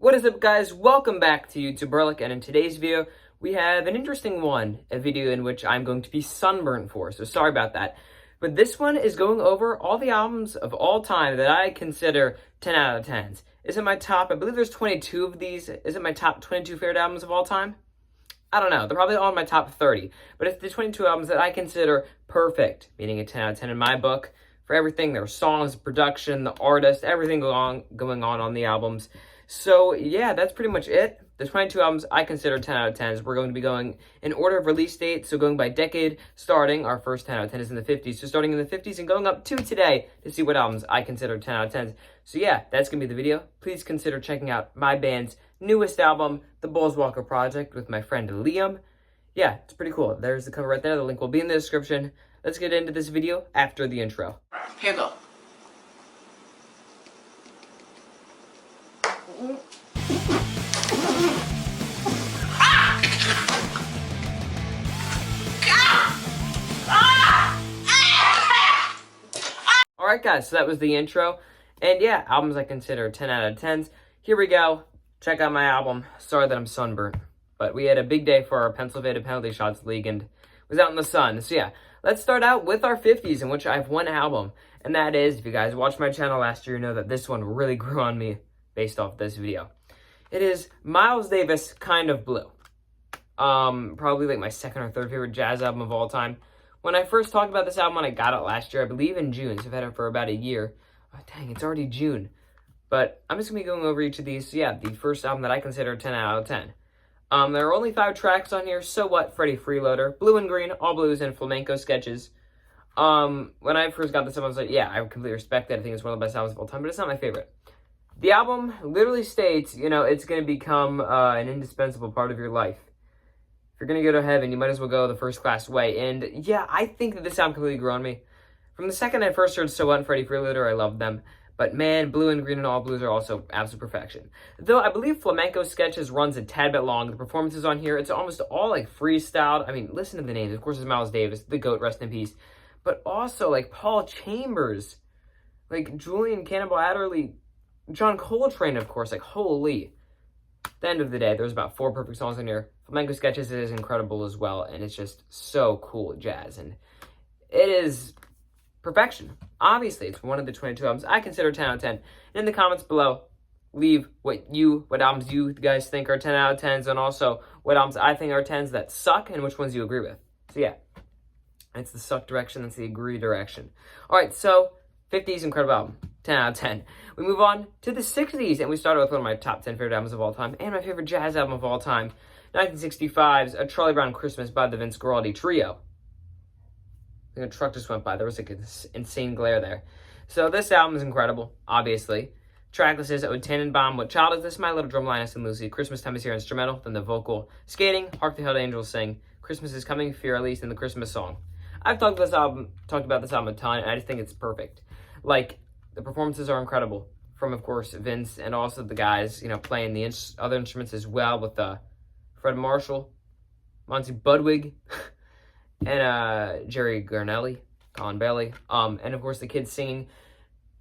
What is up, guys? Welcome back to YouTube Burlick, and in today's video we have an interesting one, a video in which I'm going to be sunburnt for, so sorry about that. But this one is going over all the albums of all time that I consider 10 out of 10s. Is it my top, I believe there's 22 of these, is it my top 22 favorite albums of all time? I don't know, they're probably all in my top 30, but it's the 22 albums that I consider perfect, meaning a 10 out of 10 in my book, for everything, their songs, production, the artist, everything going on the albums. So yeah, that's pretty much it. The 22 albums I consider 10 out of 10s. We're going to be going in order of release date, so going by decade, starting, our first 10 out of 10 is in the 50s, so starting in the 50s and going up to today to see what albums I consider 10 out of 10s. So yeah, that's going to be the video. Please consider checking out my band's newest album, The Bullswalker Project, with my friend Liam. Yeah, it's pretty cool. There's the cover right there. The link will be in the description. Let's get into this video after the intro. Hands up. Alright guys, so that was the intro. And yeah, albums I consider 10 out of 10s. Here we go. Check out my album. Sorry that I'm sunburnt. But we had a big day for our Pennsylvania Penalty Shots League and was out in the sun. So yeah, let's start out with our 50s, in which I have one album. And that is, if you guys watched my channel last year, you know that this one really grew on me based off this video. It is Miles Davis, Kind of Blue. Probably like my second or third favorite jazz album of all time. When I first talked about this album, when I got it last year, I believe in June, so I've had it for about a year. Oh, dang, it's already June. But I'm just going to be going over each of these. So yeah, the first album that I consider 10 out of 10. There are only 5 tracks on here. So What, Freddie Freeloader, Blue and Green, All Blues, and Flamenco Sketches. When I first got this album, I was like, yeah, I completely respect that. I think it's one of the best albums of all time, but it's not my favorite. The album literally states, you know, it's going to become an indispensable part of your life. If you're going to go to heaven, you might as well go the first class way. And yeah, I think that this album completely grew on me. From the second I first heard So What and Freddie Freeloader, I loved them. But man, Blue and Green and All Blues are also absolute perfection. Though I believe Flamenco Sketches runs a tad bit long. The performances on here, it's almost all like freestyled. I mean, listen to the names. Of course, it's Miles Davis, the GOAT, rest in peace. But also like Paul Chambers, like Julian Cannibal Adderley, John Coltrane, of course, like holy. At the end of the day, there's about 4 perfect songs in here. Flamenco Sketches is incredible as well, and it's just so cool jazz, and it is perfection. Obviously, it's one of the 22 albums I consider 10 out of 10. And in the comments below, leave what albums you guys think are 10 out of 10s, and also what albums I think are 10s that suck, and which ones you agree with. So yeah, it's the suck direction, that's the agree direction. Alright, so 50s, incredible album. 10 out of 10. We move on to the 60s, and we started with one of my top 10 favorite albums of all time, and my favorite jazz album of all time, 1965's A Charlie Brown Christmas by the Vince Guaraldi Trio. I think a truck just went by. There was like an insane glare there. So this album is incredible, obviously. Tracklist is O Tannenbaum, What Child Is This, My Little Drum Linus and Lucy, Christmas Time Is Here instrumental, then the vocal, Skating, Hark the Herald Angels Sing, Christmas Is Coming, Fear Elise, and the Christmas Song. I've talked about this album a ton, and I just think it's perfect. Like, the performances are incredible from, of course, Vince, and also the guys, you know, playing the other instruments as well with Fred Marshall, Monty Budwig, and Jerry Garnelli, Colin Bailey, and of course the kids singing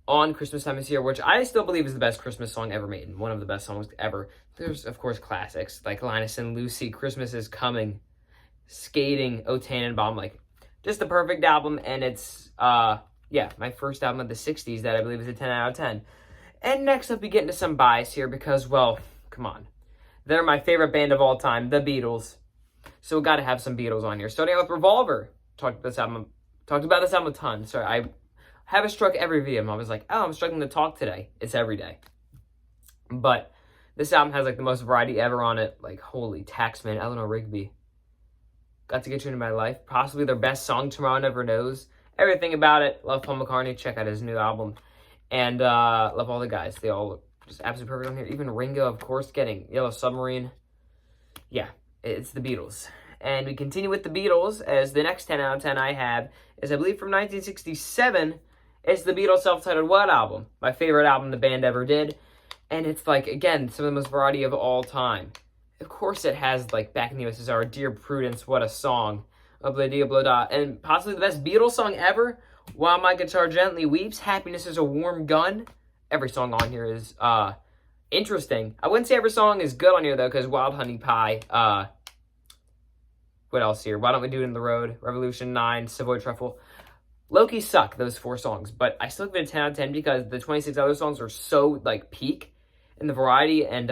on Christmas Time Is Here, which I still believe is the best Christmas song ever made, and one of the best songs ever. There's, of course, classics like Linus and Lucy, Christmas Is Coming, Skating, O Tannenbaum, like, just the perfect album, and it's, yeah, my first album of the 60s that I believe is a 10 out of 10. And next up, we get into some bias here because, well, come on. They're my favorite band of all time, the Beatles. So we got to have some Beatles on here. Starting out with Revolver. Talked about this album a ton. Sorry, I have a stroke every video. I'm always like, oh, I'm struggling to talk today. It's every day. But this album has like the most variety ever on it. Like, holy, Taxman, Eleanor Rigby. Got to Get You Into My Life. Possibly their best song, Tomorrow Never Knows. Everything about it. Love Paul McCartney. Check out his new album. And love all the guys. They all look just absolutely perfect on here. Even Ringo, of course, getting Yellow Submarine. Yeah, it's the Beatles. And we continue with the Beatles, as the next 10 out of 10 I have is, I believe, from 1967. It's the Beatles' self-titled What album. My favorite album the band ever did. And it's, like, again, some of the most variety of all time. Of course it has, like, back in the USSR, Dear Prudence, What a Song. Obla-Dia Blah-Da, and possibly the best Beatles song ever, While My Guitar Gently Weeps, Happiness is a Warm Gun. Every song on here is interesting. I wouldn't say every song is good on here, though, because Wild Honey Pie, what else here? Why Don't We Do It in the Road, Revolution 9, Savoy Truffle. Low-key suck, those 4 songs, but I still give it a 10 out of 10 because the 26 other songs are so, like, peak in the variety and,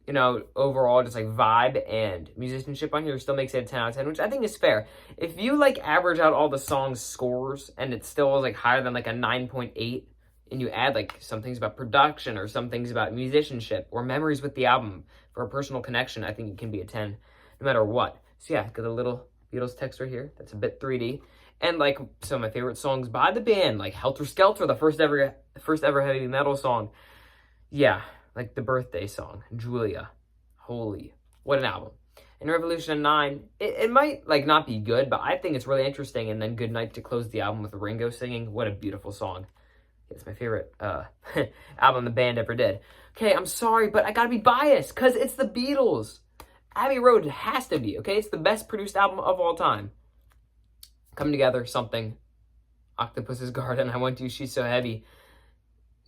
you know, overall just, like, vibe and musicianship on here still makes it a 10 out of 10, which I think is fair. If you, like, average out all the songs' scores and it still is, like, higher than, like, a 9.8, and you add, like, some things about production or some things about musicianship or memories with the album for a personal connection, I think it can be a 10 no matter what. So, yeah, got a little Beatles text right here. That's a bit 3D. And, like, some of my favorite songs by the band, like Helter Skelter, the first ever heavy metal song. Yeah, like the birthday song, Julia. Holy, what an album. And Revolution 9, it might, like, not be good, but I think it's really interesting. And then Good Night to close the album with Ringo singing. What a beautiful song. It's my favorite album the band ever did. Okay, I'm sorry, but I gotta be biased, because it's the Beatles. Abbey Road has to be, okay? It's the best produced album of all time. Come Together, Something, Octopus's Garden, I Want You, She's So Heavy.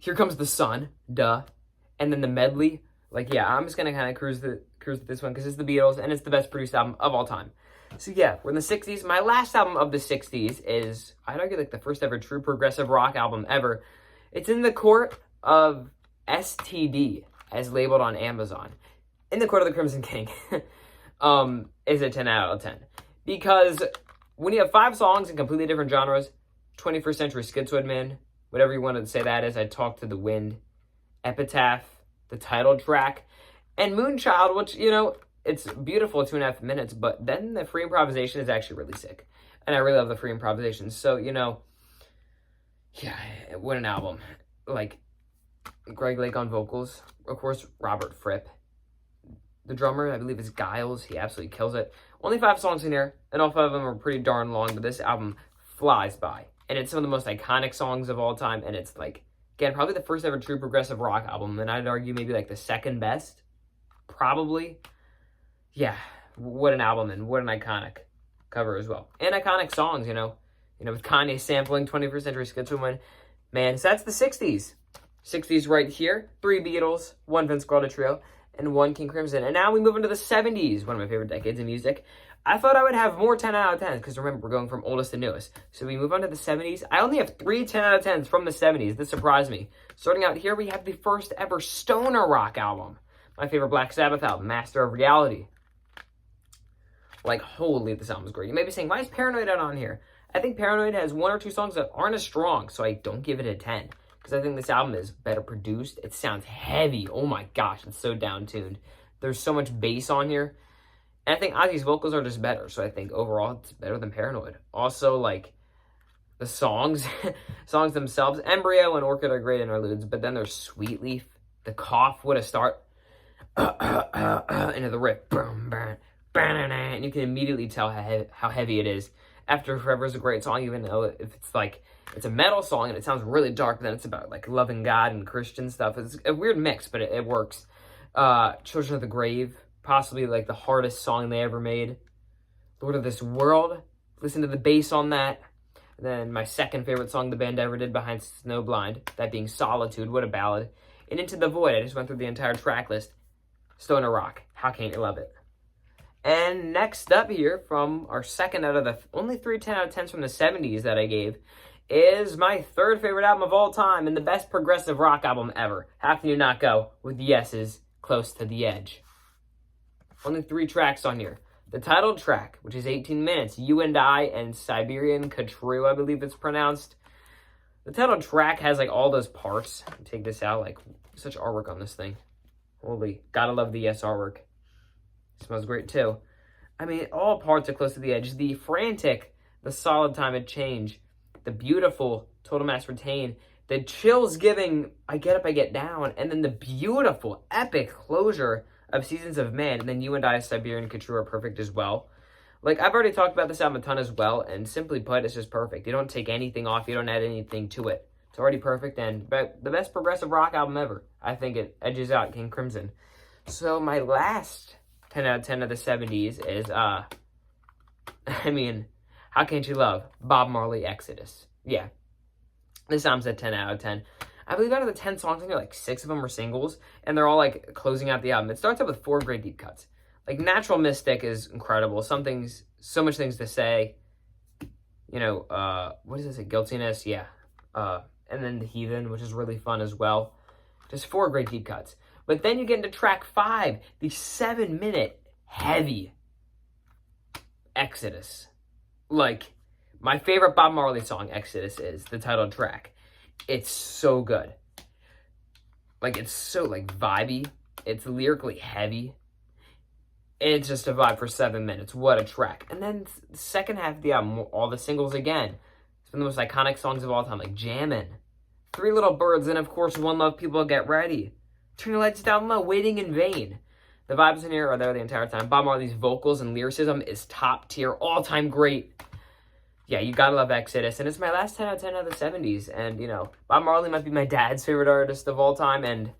Here Comes the Sun, duh. And then the medley. Like, yeah, I'm just going to kind of cruise with this one because it's the Beatles and it's the best produced album of all time. So, yeah, we're in the 60s. My last album of the 60s is, I'd argue, like the first ever true progressive rock album ever. It's in the court of STD, as labeled on Amazon. In the Court of the Crimson King is a 10 out of 10. Because when you have 5 songs in completely different genres, 21st Century Schizoid Man, whatever you wanted to say that is, I Talk to the Wind, Epitaph, the title track, and Moonchild, which, you know, it's beautiful 2.5 minutes, but then the free improvisation is actually really sick. And I really love the free improvisation. So, you know, yeah, what an album. Like, Greg Lake on vocals, of course, Robert Fripp. The drummer, I believe, is Giles. He absolutely kills it. Only 5 songs in here, and all 5 of them are pretty darn long, but this album flies by. And it's some of the most iconic songs of all time, and it's, like, again, probably the first ever true progressive rock album, and I'd argue maybe, like, the second best. Probably. Yeah, what an album, and what an iconic cover as well. And iconic songs, you know, with Kanye sampling 21st Century Schizoid Man. So that's the 60s. 60s right here. 3 Beatles, 1 Vince Guaraldi Trio, and 1 King Crimson. And now we move into the 70s, one of my favorite decades in music. I thought I would have more 10 out of 10s, because remember, we're going from oldest to newest. So we move on to the 70s. I only have 3 10 out of 10s from the 70s. This surprised me. Starting out here, we have the first ever stoner rock album. My favorite Black Sabbath album, Master of Reality. Like, holy, this album's great. You may be saying, why is Paranoid out on here? I think Paranoid has 1 or 2 songs that aren't as strong, so I don't give it a 10. Because I think this album is better produced. It sounds heavy. Oh my gosh, it's so down-tuned. There's so much bass on here. And I think Ozzy's vocals are just better. So I think overall it's better than Paranoid. Also, like, the songs themselves. Embryo and Orchid are great interludes. But then there's Sweet Leaf. The cough, what a start. Into the riff. And you can immediately tell how heavy it is. After Forever is a great song, even though if it's like, it's a metal song and it sounds really dark, but then it's about like loving God and Christian stuff. It's a weird mix, but it works. Children of the Grave, possibly like the hardest song they ever made. Lord of This World, listen to the bass on that. And then my second favorite song the band ever did behind Snowblind, that being Solitude, what a ballad. And Into the Void, I just went through the entire track list. Stoner Rock, how can't you love it? And next up here, from our second out of the only 3 10 out of 10s from the 70s that I gave, is my third favorite album of all time and the best progressive rock album ever. How can you not go with Yes's Close to the Edge? Only 3 tracks on here. The title track, which is 18 minutes, You and I and Siberian Khatru, I believe it's pronounced. The title track has like all those parts. Take this out, like such artwork on this thing. Holy, gotta love the Yes artwork. Smells great too. I mean, all parts are Close to the Edge. The frantic, the solid time of change, the beautiful Total Mass Retain, the chills giving I Get Up, I Get Down, and then the beautiful, epic closure of Seasons of Man, and then You and I, Siberian Khatru are perfect as well. Like, I've already talked about this album a ton as well, and simply put, it's just perfect. You don't take anything off, you don't add anything to it. It's already perfect, and the best progressive rock album ever. I think it edges out King Crimson. So my last 10 out of 10 of the 70s is, I mean, how can't you love Bob Marley, Exodus? Yeah, this album's a 10 out of 10. I believe out of the 10 songs, I think like 6 of them are singles, and they're all like closing out the album. It starts out with 4 great deep cuts. Like Natural Mystic is incredible. So much things to say. You know, what is this? Guiltiness, yeah. And then The Heathen, which is really fun as well. Just 4 great deep cuts. But then you get into track 5, the 7-minute heavy Exodus. Like, my favorite Bob Marley song, Exodus, is the title track. It's so good. Like, it's so, like, vibey. It's lyrically heavy. It's just a vibe for 7 minutes. What a track. And then the second half of the album, all the singles again. It's one of the most iconic songs of all time, like Jammin', 3 Little Birds, and of course, One Love, People Get Ready. Turn Your Lights Down Low, Waiting in Vain. The vibes in here are there the entire time. Bob Marley's vocals and lyricism is top tier, all-time great. Yeah, you gotta love Exodus, and it's my last 10 out of 10 of the 70s, and, you know, Bob Marley might be my dad's favorite artist of all time, and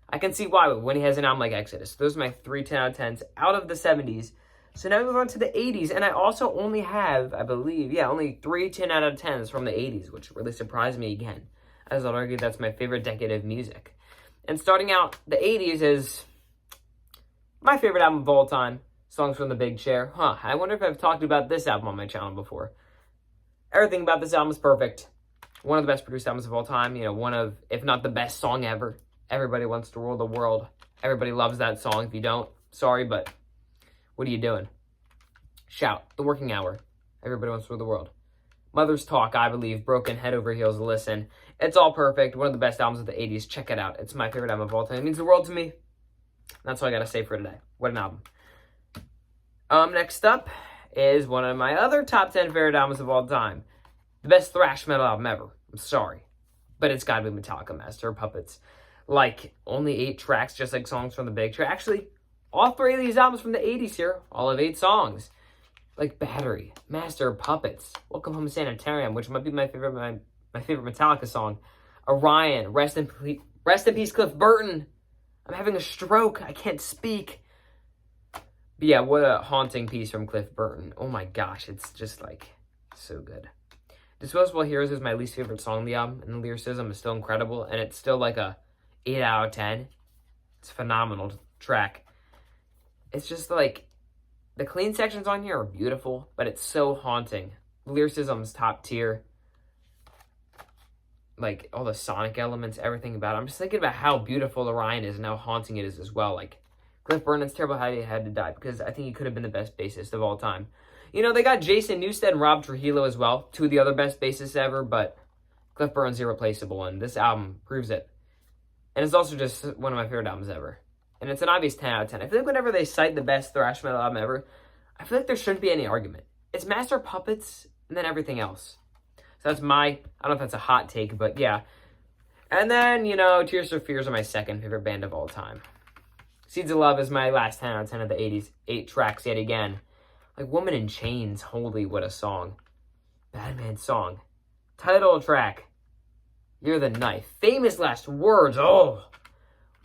I can see why when he has an album like Exodus. Those are my 3 10 out of 10s out of the 70s. So now we move on to the 80s, and I also only have, I believe, only 3 10 out of 10s from the 80s, which really surprised me again, as I'd argue that's my favorite decade of music. And starting out, the 80s is my favorite album of all time, Songs from the Big Chair. I wonder if I've talked about this album on my channel before. Everything about this album is perfect. One of the best produced albums of all time. You know, one of, if not the best song ever. Everybody Wants to Rule the World. Everybody loves that song. If you don't, sorry, but what are you doing? Shout. The Working Hour. Everybody Wants to Rule the World. Mother's Talk, I Believe. Broken, Head Over Heels, Listen. It's all perfect. One of the best albums of the 80s. Check it out. It's my favorite album of all time. It means the world to me. That's all I gotta say for today. What an album. Next up is one of my other top 10 favorite albums of all time. The best thrash metal album ever. I'm sorry. But it's gotta be Metallica, Master of Puppets. Like, only 8 tracks, just like Songs from the Big Chair. Actually, all 3 of these albums from the 80s here, all have 8 songs. Like Battery, Master of Puppets, Welcome Home Sanitarium, which might be my favorite Metallica song. Orion, Rest in Peace, Cliff Burton. I'm having a stroke, I can't speak. But yeah, what a haunting piece from Cliff Burton. Oh my gosh, it's just like, so good. Disposable Heroes is my least favorite song on the album, and the lyricism is still incredible, and it's still like a 8 out of 10. It's a phenomenal track. It's just like, the clean sections on here are beautiful, but it's so haunting. Lyricism's top tier. Like, all the sonic elements, everything about it. I'm just thinking about how beautiful Orion is and how haunting it is as well. Like, Cliff Burton, it's terrible how he had to die, because I think he could have been the best bassist of all time. You know, they got Jason Newsted and Rob Trujillo as well, 2 of the other best bassists ever, but Cliff Burton's irreplaceable, and this album proves it. And it's also just one of my favorite albums ever. And it's an obvious 10 out of 10. I feel like whenever they cite the best thrash metal album ever, I feel like there shouldn't be any argument. It's Master of Puppets and then everything else. So that's I don't know if that's a hot take, but yeah. And then, you know, Tears for Fears are my second favorite band of all time. Seeds of Love is my last 10 out of 10 of the 80s. 8 tracks yet again. Like Woman in Chains, holy, what a song. Badman Song. Title track, You're the Knife. Famous Last Words, oh.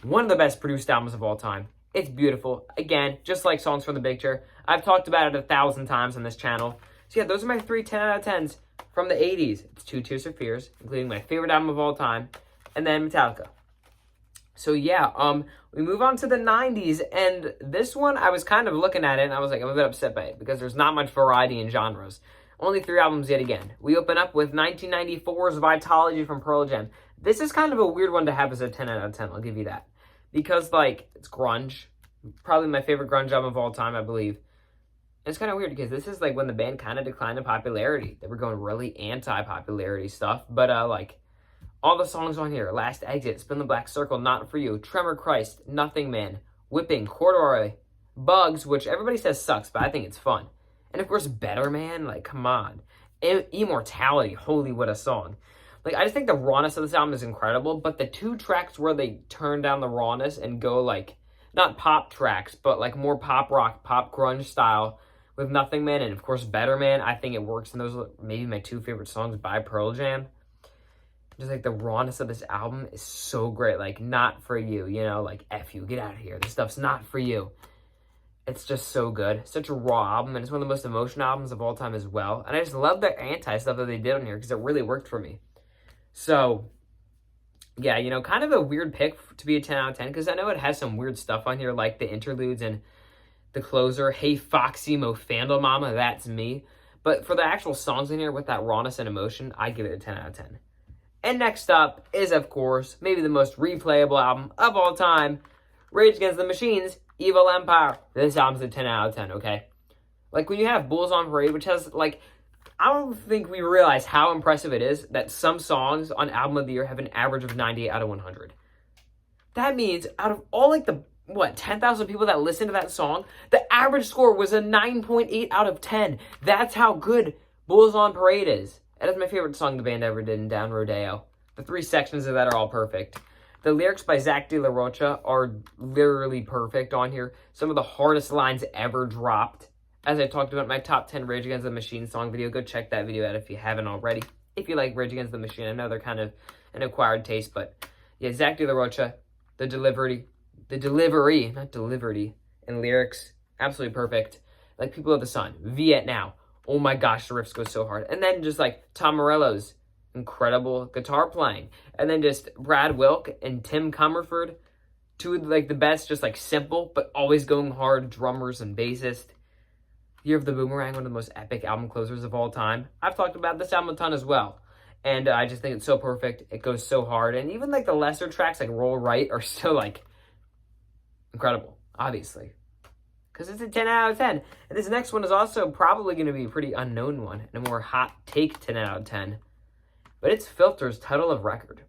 One of the best produced albums of all time. It's beautiful. Again, just like Songs from the Big Chair. I've talked about it 1,000 times on this channel. So yeah, those are my 3 10 out of 10s from the 80s. It's 2 Tears for Fears, including my favorite album of all time, and then Metallica. So yeah, we move on to the 90s, and this one, I was kind of looking at it, and I was like, I'm a bit upset by it, because there's not much variety in genres. Only 3 albums yet again. We open up with 1994's Vitalogy from Pearl Jam. This is kind of a weird one to have as a 10 out of 10, I'll give you that. Because, like, it's grunge. Probably my favorite grunge album of all time, I believe. And it's kind of weird because this is, like, when the band kind of declined in popularity. They were going really anti-popularity stuff. But, like, all the songs on here. Last Exit, Spin the Black Circle, Not For You, Tremor Christ, Nothing Man, Whipping, Corduroy, Bugs, which everybody says sucks, but I think it's fun. And, of course, Better Man. Like, come on. Immortality, holy, what a song. Like, I just think the rawness of this album is incredible, but the 2 tracks where they turn down the rawness and go, like, not pop tracks, but, like, more pop rock, pop grunge style with Nothing Man and, of course, Better Man, I think it works, and those are maybe my 2 favorite songs by Pearl Jam. Just, like, the rawness of this album is so great. Like, Not For You, you know, like, F you, get out of here. This stuff's not for you. It's just so good. Such a raw album, and it's one of the most emotional albums of all time as well. And I just love the anti-stuff that they did on here because it really worked for me. So, yeah, you know, kind of a weird pick to be a 10 out of 10 because I know it has some weird stuff on here like the interludes and the closer, Hey Foxy Mo Fandle Mama, That's Me. But for the actual songs in here with that rawness and emotion, I give it a 10 out of 10. And next up is, of course, maybe the most replayable album of all time, Rage Against the Machine's Evil Empire. This album's a 10 out of 10, okay? Like, when you have Bulls on Parade, which has, like, I don't think we realize how impressive it is that some songs on Album of the Year have an average of 98 out of 100. That means out of all, like, the, 10,000 people that listened to that song, the average score was a 9.8 out of 10. That's how good Bulls on Parade is. That is my favorite song the band ever did in Down Rodeo. The 3 sections of that are all perfect. The lyrics by Zach De La Rocha are literally perfect on here. Some of the hardest lines ever dropped. As I talked about my top 10 Rage Against the Machine song video, go check that video out if you haven't already. If you like Rage Against the Machine, I know they're kind of an acquired taste, but yeah, Zach De La Rocha, the delivery, not delivery, and lyrics, absolutely perfect. Like People of the Sun, Viet Now, oh my gosh, the riffs go so hard. And then just like Tom Morello's incredible guitar playing. And then just Brad Wilk and Tim Comerford, two of like the best, just like simple, but always going hard drummers and bassist. Year of the Boomerang, one of the most epic album closers of all time. I've talked about this album a ton as well. And I just think it's so perfect. It goes so hard. And even like the lesser tracks like Roll Right are still like incredible, obviously. Because it's a 10 out of 10. And this next one is also probably going to be a pretty unknown one. And a more hot take 10 out of 10. But it's Filter's Title of Record.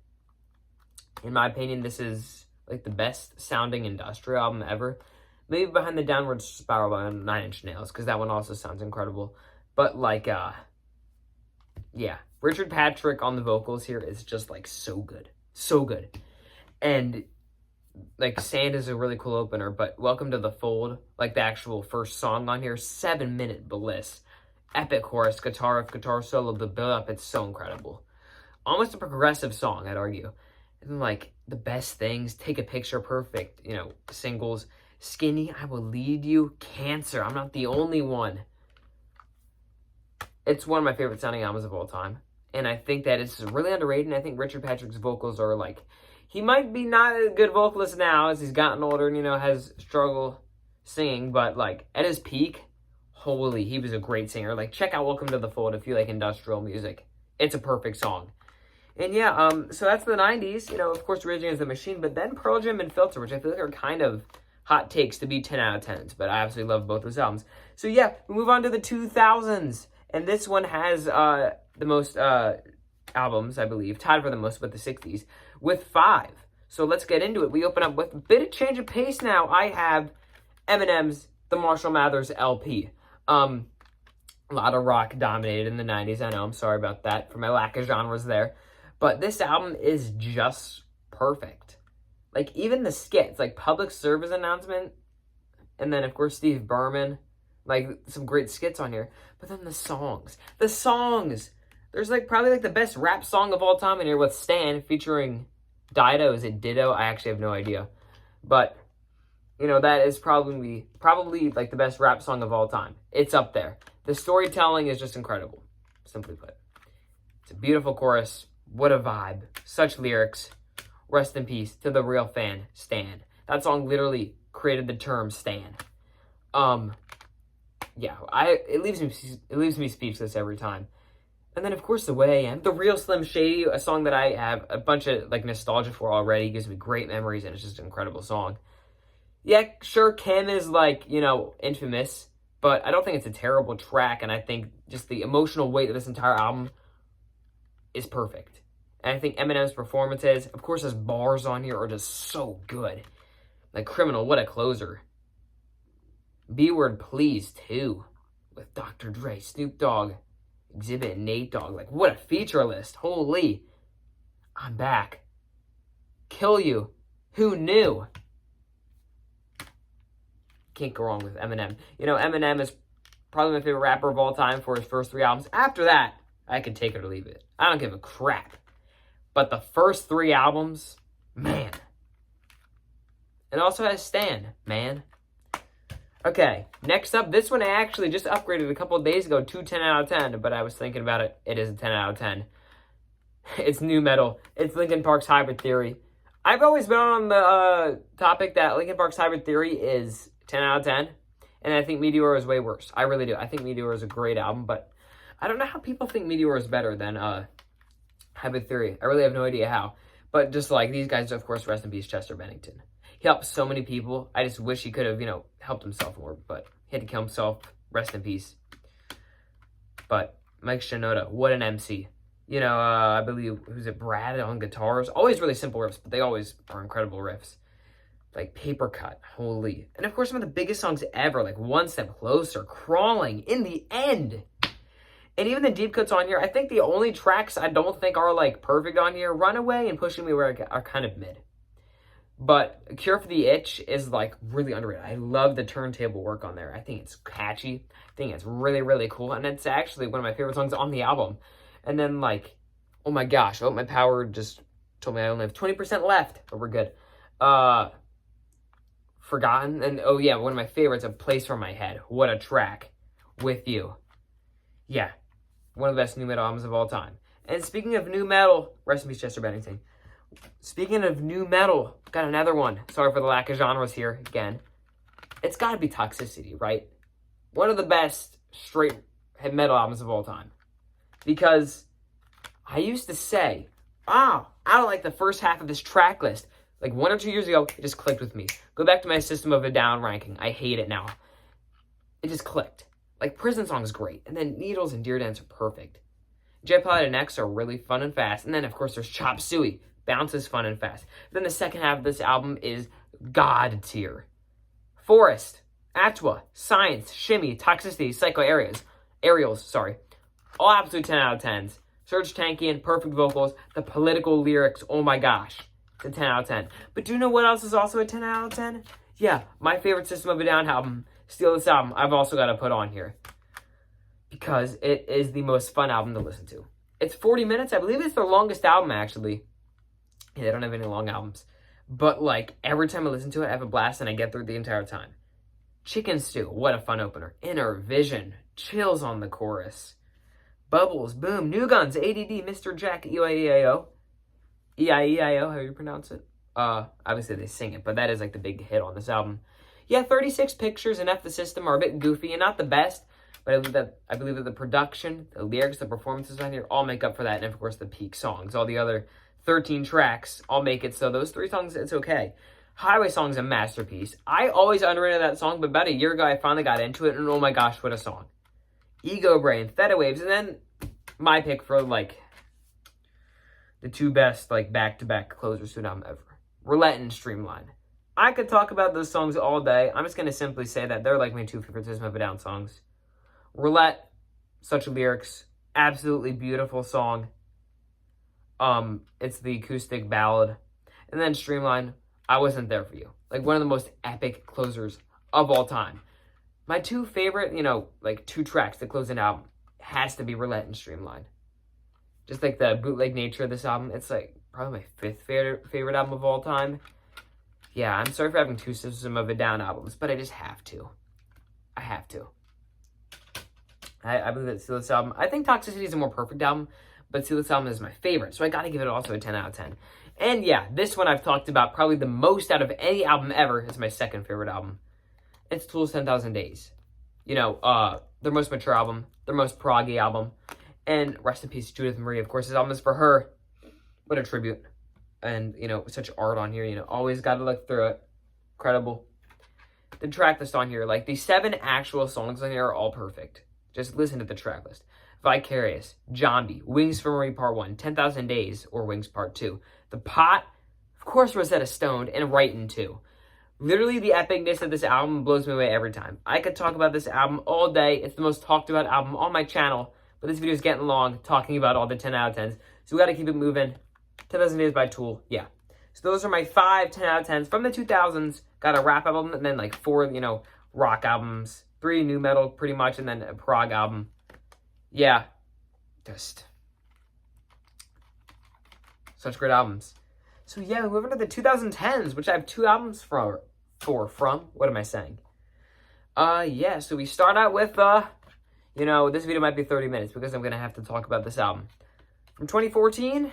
In my opinion, this is like the best sounding industrial album ever. Maybe behind the Downward Spiral by 9 Inch Nails, because that one also sounds incredible. But like, yeah, Richard Patrick on the vocals here is just like so good. So good. And like Sand is a really cool opener, but Welcome to the Fold, like the actual first song on here, 7-minute bliss. Epic chorus, guitar solo, the build up, it's so incredible. Almost a progressive song, I'd argue. And like the best things, Take a Picture, perfect, you know, singles. Skinny, I Will Lead You, Cancer, I'm Not the Only One. It's one of my favorite sounding albums of all time. And I think that it's really underrated. And I think Richard Patrick's vocals are like, he might be not a good vocalist now as he's gotten older and, you know, has struggle singing. But like at his peak, holy, he was a great singer. Like check out Welcome to the Fold if you like industrial music. It's a perfect song. And yeah, so that's the 90s. You know, of course, Rage Against the Machine. But then Pearl Jam and Filter, which I feel like are kind of hot takes to be 10 out of 10s, but I absolutely love both those albums. So yeah, we move on to the 2000s, and this one has the most albums, I believe, tied for the most with the 60s, with 5. So let's get into it. We open up with a bit of change of pace now. I have Eminem's The Marshall Mathers LP. A lot of rock dominated in the 90s, I know, I'm sorry about that for my lack of genres there, but this album is just perfect. Like, even the skits, like Public Service Announcement, and then, of course, Steve Berman, like, some great skits on here. But then the songs. There's, like, probably, like, the best rap song of all time in here with Stan featuring Dido. Is it Ditto? I actually have no idea. But, you know, that is probably, like, the best rap song of all time. It's up there. The storytelling is just incredible, simply put. It's a beautiful chorus. What a vibe. Such lyrics. Rest in peace to the real fan, Stan. That song literally created the term Stan. Yeah, it leaves me speechless every time. And then of course The Way I Am, The Real Slim Shady, a song that I have a bunch of like nostalgia for already, gives me great memories, and it's just an incredible song. Yeah, sure, Kim is like, you know, infamous, but I don't think it's a terrible track, and I think just the emotional weight of this entire album is perfect. And I think Eminem's performances, of course, his bars on here are just so good. Like Criminal, what a closer. B-Word Please, too. With Dr. Dre, Snoop Dogg, Exhibit, and Nate Dogg. Like, what a feature list. Holy. I'm Back. Kill You. Who Knew? Can't go wrong with Eminem. You know, Eminem is probably my favorite rapper of all time for his first 3 albums. After that, I can take it or leave it. I don't give a crap. But the first 3 albums, man. It also has Stan, man. Okay, next up, this one I actually just upgraded a couple of days ago to 10 out of 10, but I was thinking about it. It is a 10 out of 10. It's new metal. It's Linkin Park's Hybrid Theory. I've always been on the topic that Linkin Park's Hybrid Theory is 10 out of 10. And I think Meteor is way worse. I really do. I think Meteor is a great album, but I don't know how people think Meteor is better than Hybrid Theory. I really have no idea how. But just like these guys, of course, rest in peace, Chester Bennington. He helped so many people. I just wish he could have, helped himself more. But he had to kill himself. Rest in peace. But Mike Shinoda, what an MC. I believe, who's it, Brad on guitars? Always really simple riffs, but they always are incredible riffs. Like Paper Cut, holy. And of course, some of the biggest songs ever, like One Step Closer, Crawling, In the End. And even the deep cuts on here, I think the only tracks I don't think are like perfect on here, Runaway and Pushing Me Where are kind of mid. But Cure for the Itch is like really underrated. I love the turntable work on there. I think it's catchy. I think it's really, really cool. And it's actually one of my favorite songs on the album. And then like, oh my gosh, my power just told me I only have 20% left, but we're good. Forgotten, and oh yeah, one of my favorites, A Place for My Head. What a track. With You. Yeah, one of the best new metal albums of all time. And speaking of new metal, rest in peace, Chester Bennington. Speaking of new metal, got another one. Sorry for the lack of genres here again. It's got to be Toxicity, right? One of the best straight metal albums of all time. Because I used to say, I don't like the first half of this track list. Like 1 or 2 years ago, it just clicked with me. Go back to my System of a Down ranking. I hate it now. It just clicked. Like Prison Song is great. And then Needles and Dear Dance are perfect. J Pilot and X are really fun and fast. And then, of course, there's Chop Suey. Bounce is fun and fast. Then the second half of this album is God tier. Forest, Atwa, Science, Shimmy, Toxicity, Psycho Aerials, all absolute 10 out of 10s. Serge Tankian, perfect vocals, the political lyrics, oh my gosh. It's a 10 out of 10. But do you know what else is also a 10 out of 10? Yeah, my favorite System of a Down album, Steal This Album, I've also got to put on here. Because it is the most fun album to listen to. It's 40 minutes. I believe it's their longest album, actually. Yeah, they don't have any long albums. But, like, every time I listen to it, I have a blast and I get through the entire time. Chicken Stew, what a fun opener. Inner Vision, chills on the chorus. Bubbles, Boom, New Guns, ADD, Mr. Jack, EIEIO. EIEIO, how do you pronounce it? Obviously they sing it, but that is like the big hit on this album. Yeah, 36 Pictures and F the System are a bit goofy and not the best, but I believe that the production, the lyrics, the performances on here all make up for that, and of course the peak songs. All the other 13 tracks all make it so those 3 songs, it's okay. Highway Song's a masterpiece. I always underrated that song, but about a year ago I finally got into it, and oh my gosh, what a song. Ego Brain, Theta Waves, and then my pick for like the 2 best like back-to-back closers to an album ever. Roulette and Streamline. I could talk about those songs all day. I'm just going to simply say that they're like my 2 favorite System of a Down songs. Roulette, such lyrics, absolutely beautiful song. It's the acoustic ballad. And then Streamline, I Wasn't There For You. Like one of the most epic closers of all time. My 2 favorite, like 2 tracks to close an album has to be Roulette and Streamline. Just like the bootleg nature of this album, it's like probably my 5th favorite album of all time. Yeah, I'm sorry for having 2 System of a Down albums, but I just have to. I have to. I believe that Steal This Album, I think Toxicity is a more perfect album, but Steal This Album is my favorite, so I gotta give it also a 10 out of 10. And yeah, this one I've talked about probably the most out of any album ever. It's my 2nd favorite album. It's Tool's 10,000 Days. Their most mature album, their most proggy album. And rest in peace, Judith Marie. Of course, this album is for her. What a tribute. And, such art on here. Always got to look through it. Incredible. The track list on here, like the 7 actual songs on here are all perfect. Just listen to the track list. Vicarious, Zombie, Wings for Marie Part 1, 10,000 Days, or Wings Part 2. The Pot, of course, Rosetta Stoned, and Writin' 2. Literally, the epicness of this album blows me away every time. I could talk about this album all day. It's the most talked about album on my channel. But this video is getting long, talking about all the 10 out of 10s. So we got to keep it moving. 10,000 Days by Tool, yeah. So those are my 5 10 out of 10s from the 2000s. Got a rap album, and then like 4, rock albums. 3 new metal, pretty much, and then a prog album. Yeah. Just such great albums. So yeah, we move into the 2010s, which I have 2 albums from. What am I saying? Yeah, so we start out with, this video might be 30 minutes because I'm going to have to talk about this album. From 2014,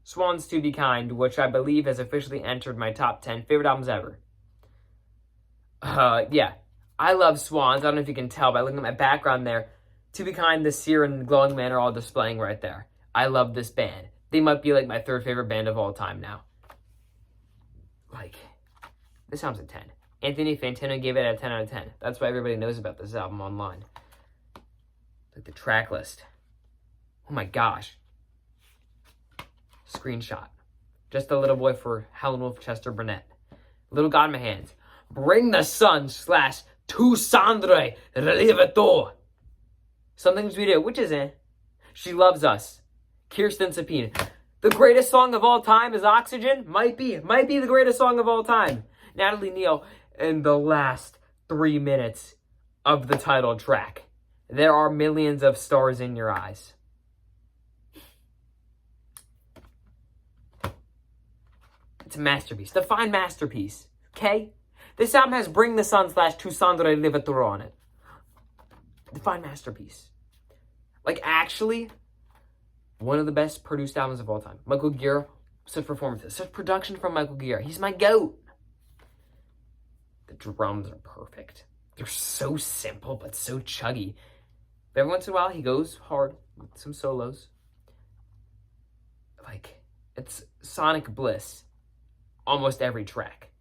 Swans to Be Kind, which I believe has officially entered my top 10 favorite albums ever. Yeah, I love Swans. I don't know if you can tell by looking at my background there. To Be Kind, The Seer, and Glowing Man are all displaying right there. I love this band. They might be like my third favorite band of all time now. Like, this album's a 10. Anthony Fantano gave it a 10 out of 10. That's why everybody knows about this album online. Like the track list. Oh my gosh. Screenshot. Just a Little Boy for Howlin' Wolf, Chester Burnett. Little God in My Hands. Bring the Sun / Tu Sandre Rilevator. Some Things We Do, which is She Loves Us. Kirsten Sapine. The greatest song of all time is Oxygen. Might be the greatest song of all time. Natalie Neal in the last 3 minutes of the title track. There are millions of stars in your eyes. It's a masterpiece. Define masterpiece. Okay? This album has Bring the Sun / Tu Sandre Rilevator on it. Define masterpiece. Like, actually, one of the best produced albums of all time. Michael Gira, such performances, such production from Michael Gira. He's my GOAT. The drums are perfect. They're so simple, but so chuggy. But every once in a while, he goes hard with some solos. Like, it's sonic bliss. Almost every track.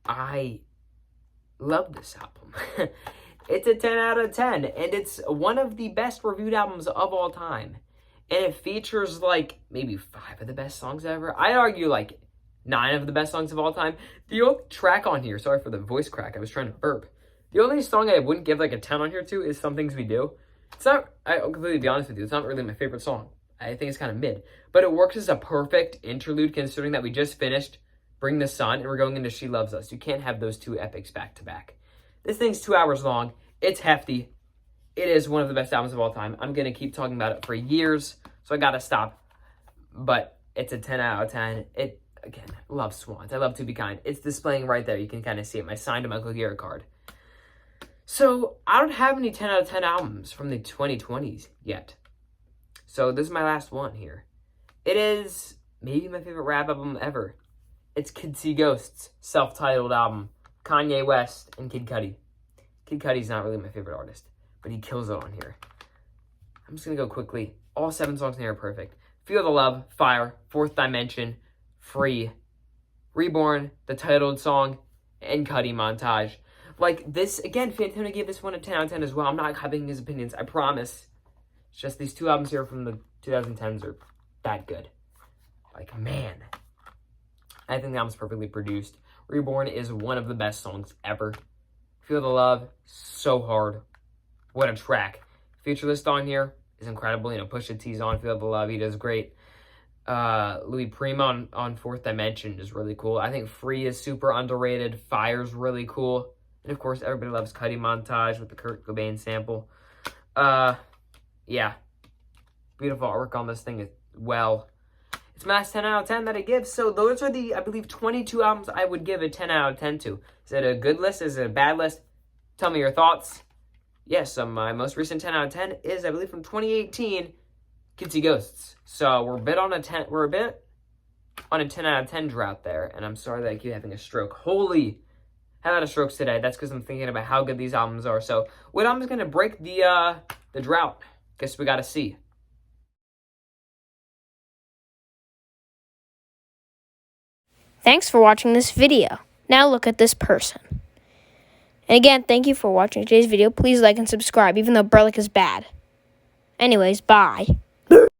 I love this album. It's a 10 out of 10, and it's one of the best reviewed albums of all time. And it features, like, maybe 5 of the best songs ever. I'd argue, like, 9 of the best songs of all time. The only track on here, sorry for the voice crack, I was trying to burp. The only song I wouldn't give, like, a 10 on here to is Some Things We Do. It's not, I'll completely be honest with you, it's not really my favorite song. I think it's kind of mid. But it works as a perfect interlude, considering that we just finished Bring the Sun, and we're going into She Loves Us. You can't have those 2 epics back to back. This thing's 2 hours long. It's hefty. It is one of the best albums of all time. I'm going to keep talking about it for years, so I got to stop. But it's a 10 out of 10. It, again, I love Swans. I love To Be Kind. It's displaying right there. You can kind of see it. My signed Michael Gira card. So, I don't have any 10 out of 10 albums from the 2020s yet. So, this is my last one here. It is maybe my favorite rap album ever. It's Kids See Ghosts, self-titled album. Kanye West and Kid Cudi. Kid Cudi's not really my favorite artist, but he kills it on here. I'm just going to go quickly. All 7 songs in here are perfect. Feel the Love, Fire, Fourth Dimension, Free, Reborn, the titled song, and Cudi Montage. Like this, again, Fantano gave this one a 10 out of 10 as well. I'm not copying his opinions, I promise. It's just these 2 albums here from the 2010s are that good. Like, man. I think the album's perfectly produced. Reborn is one of the best songs ever. Feel the Love, so hard. What a track. Feature list on here is incredible. You know, Pusha T's on Feel the Love, he does great. Louis Prima on Fourth Dimension is really cool. I think Free is super underrated. Fire's really cool. And of course, everybody loves Cudi Montage with the Kurt Cobain sample. Yeah. Beautiful artwork on this thing as well. It's my last 10 out of 10 that I give. So those are the, I believe, 22 albums I would give a 10 out of 10 to. Is it a good list? Is it a bad list? Tell me your thoughts. Yes, my most recent 10 out of 10 is, I believe, from 2018, Kids See Ghosts. So we're a bit on a 10 out of 10 drought there. And I'm sorry that I keep having a stroke. Holy, I had a lot of strokes today. That's because I'm thinking about how good these albums are. So what album is going to break the drought? Guess we got to see. Thanks for watching this video. Now look at this person. And again, thank you for watching today's video. Please like and subscribe, even though Burlick is bad. Anyways, bye.